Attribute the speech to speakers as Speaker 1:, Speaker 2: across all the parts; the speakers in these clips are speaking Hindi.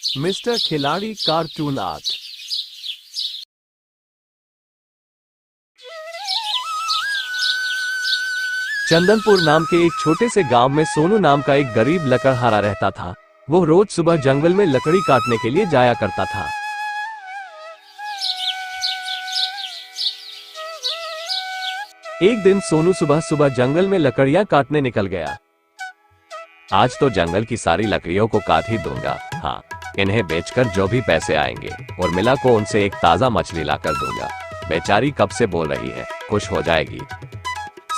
Speaker 1: मिस्टर खिलाड़ी कार्टून आर्ट। चंदनपुर नाम के एक छोटे से गांव में सोनू नाम का एक गरीब लकड़हारा रहता था। वो रोज सुबह जंगल में लकड़ी काटने के लिए जाया करता था। एक दिन सोनू सुबह सुबह जंगल में लकड़ियां काटने निकल गया। आज तो जंगल की सारी लकड़ियों को काट ही दूंगा। हाँ, इन्हें बेचकर जो भी पैसे आएंगे और मिला को उनसे एक ताजा मछली लाकर दूंगा। बेचारी कब से बोल रही है, खुश हो जाएगी।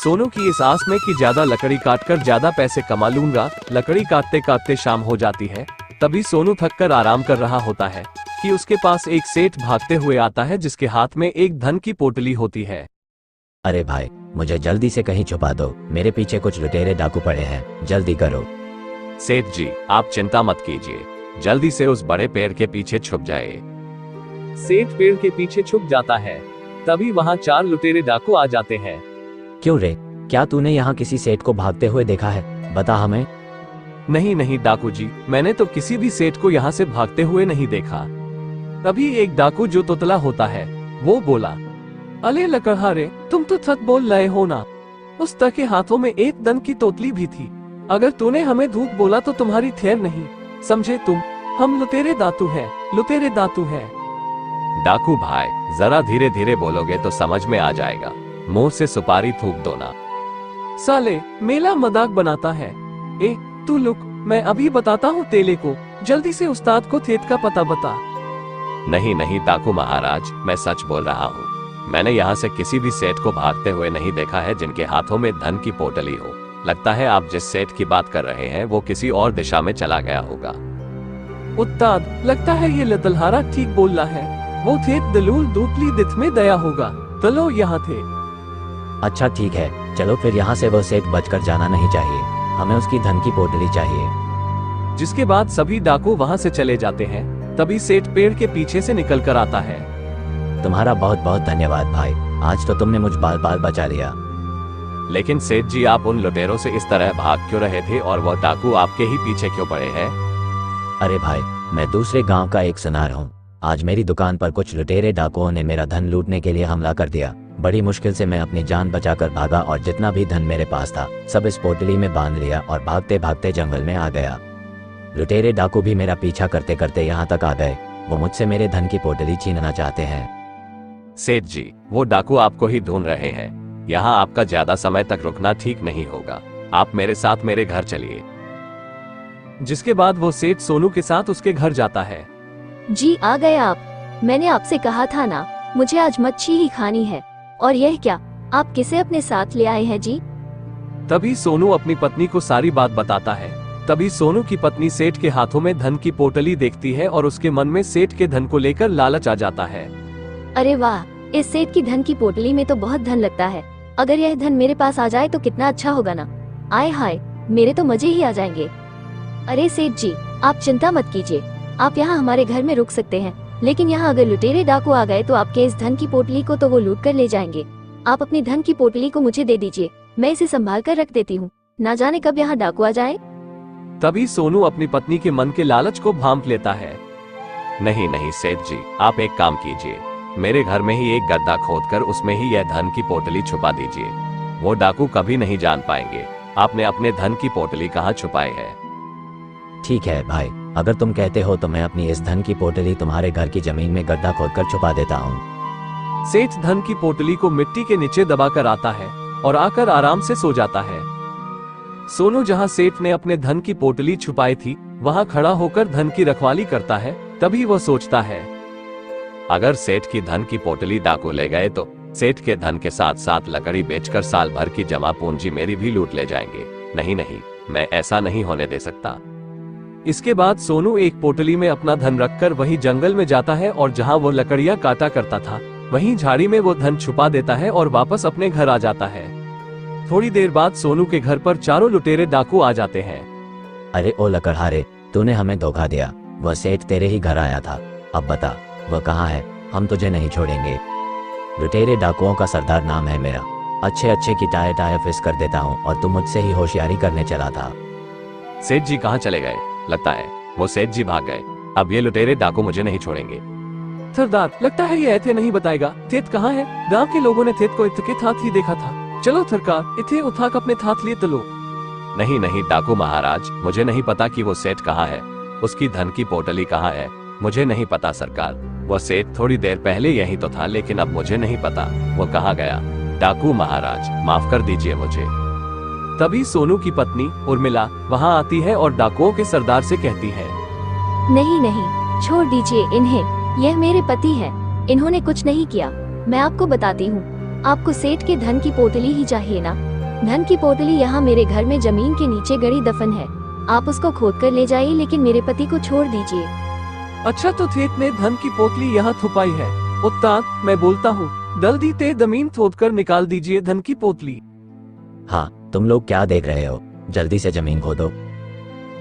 Speaker 1: सोनू की इस आस में कि ज्यादा लकड़ी काटकर ज्यादा पैसे कमा लूंगा। लकड़ी काटते काटते शाम हो जाती है। तभी सोनू थककर आराम कर रहा होता है कि उसके पास एक सेठ भागते हुए आता है, जिसके हाथ में एक धन की पोटली होती है।
Speaker 2: अरे भाई, मुझे जल्दी से कहीं छुपा दो, मेरे पीछे कुछ लुटेरे डाकू पड़े हैं, जल्दी करो।
Speaker 1: सेठ जी, आप चिंता मत कीजिए, जल्दी से उस बड़े पेड़ के पीछे छुप जाए। सेठ पेड़ के पीछे छुप जाता है। तभी वहाँ 4 लुटेरे डाकू आ जाते हैं।
Speaker 2: क्यों रे, क्या तूने यहाँ किसी सेठ को भागते हुए देखा है? बता हमें।
Speaker 1: नहीं नहीं डाकू जी, मैंने तो किसी भी सेठ को यहाँ से भागते हुए नहीं देखा। तभी एक डाकू जो तोतला होता है वो बोला, अरे लकड़हारे, तुम तो सच बोल रहे हो ना। उस तक के हाथों में एक धन की तोतली भी थी। अगर तूने हमें धूप बोला तो तुम्हारी खैर नहीं, समझे तुम? हम लुटेरे दातू हैं, लुटेरे दातू हैं। डाकू भाई, जरा धीरे धीरे बोलोगे तो समझ में आ जाएगा। मुंह से सुपारी थूक दो ना। साले, मेला मजाक बनाता है। ए तू लुक, मैं अभी बताता हूँ तेले को। जल्दी से उस्ताद को खेत का पता बता। नहीं नहीं डाकू महाराज, मैं सच बोल रहा हूँ। मैंने यहाँ से किसी भी सेठ को भागते हुए नहीं देखा है जिनके हाथों में धन की पोटली हो। लगता है आप जिस सेठ की बात कर रहे हैं वो किसी और दिशा में चला गया होगा। उस्ताद, लगता है ये लकड़हारा ठीक बोल रहा है। वो थे दलूल दूतली दिथ में दया होगा। चलो यहाँ थे।
Speaker 2: अच्छा ठीक है, चलो फिर यहाँ से वो सेठ बचकर जाना नहीं चाहिए। हमें उसकी धन की पोटली चाहिए।
Speaker 1: जिसके बाद सभी डाकू वहाँ से चले जाते हैं। तभी सेठ पेड़ के पीछे से निकल कर आता है।
Speaker 2: तुम्हारा बहुत बहुत धन्यवाद भाई, आज तो तुमने मुझ बाल बाल बचा लिया।
Speaker 1: लेकिन सेठ जी, आप उन लुटेरों से इस तरह भाग क्यों रहे थे और वो डाकू आपके ही पीछे क्यों पड़े हैं?
Speaker 2: अरे भाई, मैं दूसरे गांव का एक सुनार हूँ। आज मेरी दुकान पर कुछ लुटेरे डाकुओं ने मेरा धन लूटने के लिए हमला कर दिया। बड़ी मुश्किल से मैं अपनी जान बचाकर भागा और जितना भी धन मेरे पास था सब इस पोटली में बांध लिया और भागते भागते जंगल में आ गया। लुटेरे डाकू भी मेरा पीछा करते करते यहाँ तक आ गए। वो मुझसे मेरे धन की पोटली छीनना चाहते हैं।
Speaker 1: सेठ जी, वो डाकू आपको ही ढूंढ रहे हैं। यहाँ आपका ज्यादा समय तक रुकना ठीक नहीं होगा। आप मेरे साथ मेरे घर चलिए। जिसके बाद वो सेठ सोनू के साथ उसके घर जाता है।
Speaker 3: जी आ गए आप। मैंने आपसे कहा था ना, मुझे आज मच्छी ही खानी है। और यह क्या, आप किसे अपने साथ ले आए हैं जी?
Speaker 1: तभी सोनू अपनी पत्नी को सारी बात बताता है। तभी सोनू की पत्नी सेठ के हाथों में धन की पोटली देखती है और उसके मन में सेठ के धन को लेकर लालच आ जाता है।
Speaker 3: अरे वाह, इस सेठ की धन की पोटली में तो बहुत धन लगता है। अगर यह धन मेरे पास आ जाए तो कितना अच्छा होगा ना। आए हाय, मेरे तो मजे ही आ जाएंगे। अरे सेठ जी, आप चिंता मत कीजिए, आप यहाँ हमारे घर में रुक सकते हैं। लेकिन यहाँ अगर लुटेरे डाकू आ गए तो आपके इस धन की पोटली को तो वो लूट कर ले जाएंगे। आप अपनी धन की पोटली को मुझे दे दीजिए, मैं इसे संभाल कर रख देती हूँ। ना जाने कब यहाँ डाकू आ जाए।
Speaker 1: तभी सोनू अपनी पत्नी के मन के लालच को भांप लेता है। नहीं नहीं सेठ जी, आप एक काम कीजिए, मेरे घर में ही एक गड्ढा खोदकर उसमें ही यह धन की पोटली छुपा दीजिए। वो डाकू कभी नहीं जान पाएंगे आपने अपने धन की पोटली कहाँ छुपाई है।
Speaker 2: ठीक है भाई, अगर तुम कहते हो तो मैं अपनी इस धन की पोटली तुम्हारे घर की जमीन में गड्ढा खोदकर छुपा देता हूँ।
Speaker 1: सेठ धन की पोटली को मिट्टी के नीचे दबाकर आता है और आकर आराम से सो जाता है। सोनू जहाँ सेठ ने अपने धन की पोटली छुपाई थी वहाँ खड़ा होकर धन की रखवाली करता है। तभी वो सोचता है, अगर सेठ की धन की पोटली डाकू ले गए तो सेठ के धन के साथ साथ लकड़ी बेचकर साल भर की जमा पूंजी मेरी भी लूट ले जाएंगे। नहीं नहीं, मैं ऐसा नहीं होने दे सकता। इसके बाद सोनू एक पोटली में अपना धन रखकर वही जंगल में जाता है और जहाँ वो लकड़ियाँ काटा करता था वहीं झाड़ी में वो धन छुपा देता है और वापस अपने घर आ जाता है। थोड़ी देर बाद सोनू के घर पर 4 लुटेरे डाकू आ जाते हैं।
Speaker 2: अरे ओ लकड़हारे, तूने हमें धोखा दिया। वह सेठ तेरे ही घर आया था। अब बता वह कहाँ है, हम तुझे नहीं छोड़ेंगे। लुटेरे डाकुओं का सरदार नाम है मेरा। अच्छे अच्छे की टाए टाए फिस कर देता हूँ और तुम मुझसे ही होशियारी करने चला था।
Speaker 1: सेठ जी कहाँ चले गए? लगता है वो सेठ जी भाग गए। अब ये लुटेरे डाकू मुझे नहीं छोड़ेंगे। सरदार, लगता है ये ऐथे नहीं बताएगा। थेत कहाँ है? गांव के लोगों ने थेत को इतके थात ही देखा था। चलो सरकार, इथे उठाक अपने थात लिए तलो। नहीं नहीं डाकू महाराज, मुझे नहीं पता कि वो सेठ कहाँ है, उसकी धन की पोटली कहाँ है, मुझे नहीं पता सरकार। वो सेठ थोड़ी देर पहले यही तो था, लेकिन अब मुझे नहीं पता वो कहाँ गया। डाकू महाराज, माफ कर दीजिए मुझे। तभी सोनू की पत्नी उर्मिला वहाँ आती है और डाकुओं के सरदार से कहती है,
Speaker 3: नहीं नहीं, छोड़ दीजिए इन्हें, यह मेरे पति है, इन्होंने कुछ नहीं किया। मैं आपको बताती हूँ, आपको सेठ के धन की पोटली ही चाहिए ना? धन की पोटली यहाँ मेरे घर में जमीन के नीचे गड़ी दफन है, आप उसको खोद कर ले जाइए, लेकिन मेरे पति को छोड़ दीजिए।
Speaker 1: अच्छा, तो थेत ने धन की पोटली यहाँ छुपाई है। उस्ताद, मैं बोलता हूँ, जल्दी ते जमीन खोद कर निकाल दीजिए धन की पोटली।
Speaker 2: हाँ, तुम लोग क्या देख रहे हो, जल्दी से जमीन खोदो।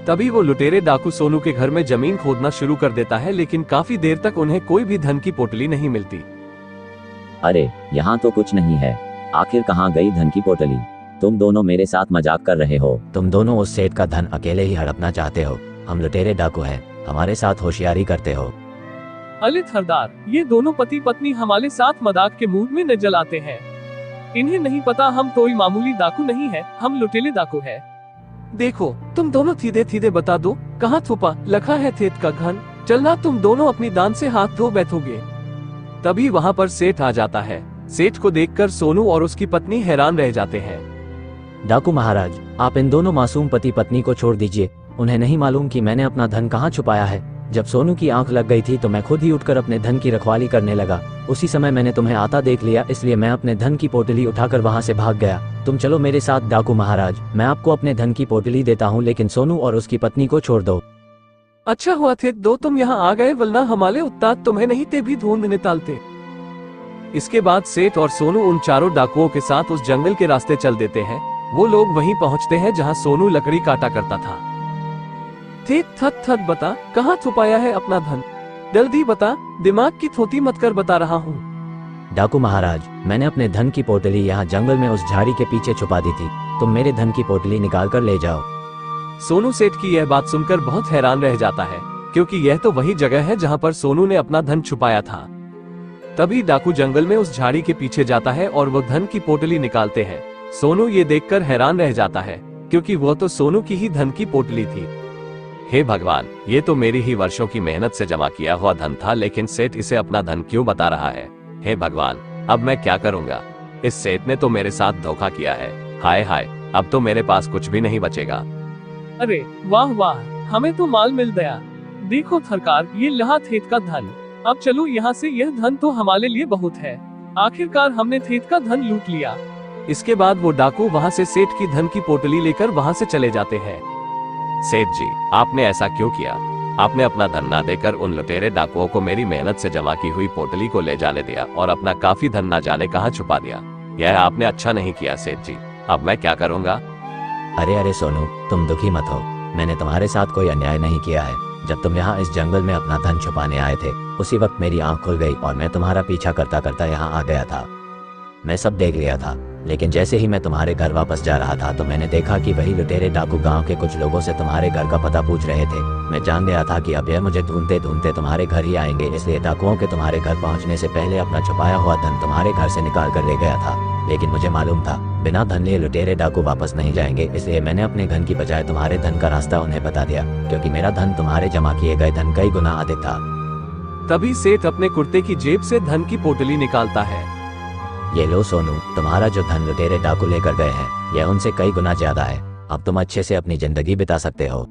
Speaker 1: तभी वो लुटेरे डाकू सोनू के घर में जमीन खोदना शुरू कर देता है, लेकिन काफी देर तक उन्हें कोई भी धन की पोटली नहीं मिलती।
Speaker 4: अरे, यहाँ तो कुछ नहीं है, आखिर कहाँ गई धन की पोटली? तुम दोनों मेरे साथ मजाक कर रहे हो।
Speaker 2: तुम दोनों उस सेठ का धन अकेले ही हड़पना चाहते हो। हम लुटेरे डाकू हैं, हमारे साथ होशियारी करते हो।
Speaker 1: अरे सरदार, ये दोनों पति पत्नी हमारे साथ मजाक के मूड में न जलाते हैं। इन्हें नहीं पता हम कोई मामूली डाकू नहीं है, हम लुटेरे डाकू है। देखो, तुम दोनों सीधे सीधे बता दो, कहाँ छुपा लखा है थेत का धन? चलना, तुम दोनों अपनी दान से हाथ धो बैठोगे। तभी वहाँ पर सेठ आ जाता है। सेठ को देखकर सोनू और उसकी पत्नी हैरान रह जाते हैं।
Speaker 2: डाकू महाराज, आप इन दोनों मासूम पति पत्नी को छोड़ दीजिए, उन्हें नहीं मालूम कि मैंने अपना धन कहाँ छुपाया है। जब सोनू की आंख लग गई थी तो मैं खुद ही उठकर अपने धन की रखवाली करने लगा। उसी समय मैंने तुम्हें आता देख लिया, इसलिए मैं अपने धन की पोटली उठाकर वहाँ से भाग गया। तुम चलो मेरे साथ डाकू महाराज, मैं आपको अपने धन की पोटली देता हूँ, लेकिन सोनू और उसकी पत्नी को छोड़ दो।
Speaker 1: अच्छा हुआ थे दो तुम यहाँ आ गए, वरना हमारे उस्ताद तुम्हें नहीं थे भी ढूंढ निकालते। इसके बाद सेठ और सोनू उन चारों डाकुओं के साथ उस जंगल के रास्ते चल देते हैं। वो लोग वहीं पहुँचते हैं जहाँ सोनू लकड़ी काटा करता था। थत थत बता, कहाँ छुपाया है अपना धन? जल्दी बता, दिमाग की थोती मत कर, बता रहा हूँ।
Speaker 2: डाकू महाराज, मैंने अपने धन की पोटली यहाँ जंगल में उस झाड़ी के पीछे छुपा दी थी, तुम मेरे धन की पोटली निकाल कर ले जाओ।
Speaker 1: सोनू सेठ की यह बात सुनकर बहुत हैरान रह जाता है, क्योंकि यह तो वही जगह है जहाँ पर सोनू ने अपना धन छुपाया था। तभी डाकू जंगल में उस झाड़ी के पीछे जाता है और वो धन की पोटली निकालते हैं। सोनू ये देखकर हैरान रह जाता है, क्योंकि वो तो सोनू की ही धन की पोटली थी। हे भगवान, ये तो मेरी ही वर्षों की मेहनत से जमा किया हुआ धन था, लेकिन सेठ इसे अपना धन क्यों बता रहा है? हे भगवान, अब मैं क्या करूंगा? इस सेठ ने तो मेरे साथ धोखा किया है। हाय हाय, अब तो मेरे पास कुछ भी नहीं बचेगा। अरे वाह वाह, हमें तो माल मिल गया। देखो सरकार, ये लहा थेत का धन। अब चलो यहाँ से, यह धन तो हमारे लिए बहुत है। आखिरकार हमने थेत का धन लूट लिया। इसके बाद वो डाकू वहाँ से सेठ की धन की पोटली लेकर वहाँ से चले जाते हैं। सेठ जी, आपने ऐसा क्यों किया? आपने अपना धन ना देकर उन लुटेरे डाकुओं को मेरी मेहनत से जमा की हुई पोटली को ले जाने दिया और अपना काफी धन ना जाने कहाँ छुपा दिया। यह आपने अच्छा नहीं किया सेठ जी, अब मैं क्या करूँगा?
Speaker 2: अरे अरे सोनू, तुम दुखी मत हो, मैंने तुम्हारे साथ कोई अन्याय नहीं किया है। जब तुम यहाँ इस जंगल में अपना धन छुपाने आए थे, उसी वक्त मेरी आंख खुल गई और मैं तुम्हारा पीछा करता करता यहाँ आ गया था। मैं सब देख लिया था, लेकिन जैसे ही मैं तुम्हारे घर वापस जा रहा था तो मैंने देखा कि वही लुटेरे डाकू गांव के कुछ लोगों से तुम्हारे घर का पता पूछ रहे थे। मैं जान गया था कि अब यह मुझे ढूंढते ढूंढते तुम्हारे घर ही आएंगे, इसलिए डाकुओं के तुम्हारे घर पहुंचने से पहले अपना छुपाया हुआ धन तुम्हारे घर से निकाल कर ले गया था। लेकिन मुझे मालूम था बिना धन लिए लुटेरे डाकू वापस नहीं जाएंगे, इसलिए मैंने अपने धन की बजाय तुम्हारे धन का रास्ता उन्हें बता दिया, क्योंकि मेरा धन तुम्हारे जमा किए गए धन कई गुना अधिक था।
Speaker 1: तभी सेठ अपने कुर्ते की जेब से धन की पोटली निकालता है।
Speaker 2: ये लो सोनू, तुम्हारा जो धन लुटेरे डाकू लेकर गए हैं, यह उनसे कई गुना ज्यादा है। अब तुम अच्छे से अपनी जिंदगी बिता सकते हो।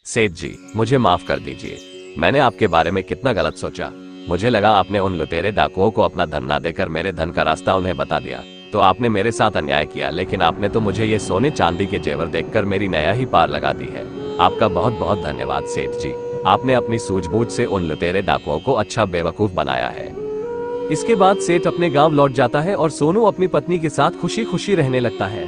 Speaker 1: सेठ जी, मुझे माफ कर दीजिए, मैंने आपके बारे में कितना गलत सोचा। मुझे लगा आपने उन लुटेरे डाकुओं को अपना धन ना देकर मेरे धन का रास्ता उन्हें बता दिया, तो आपने मेरे साथ अन्याय किया। लेकिन आपने तो मुझे ये सोने चांदी के जेवर देखकर मेरी नया ही पार लगा दी है। आपका बहुत बहुत धन्यवाद सेठ जी, आपने अपनी सूझबूझ से उन लुटेरे डाकुओं को अच्छा बेवकूफ बनाया है। इसके बाद सेठ अपने गांव लौट जाता है और सोनू अपनी पत्नी के साथ खुशी खुशी रहने लगता है।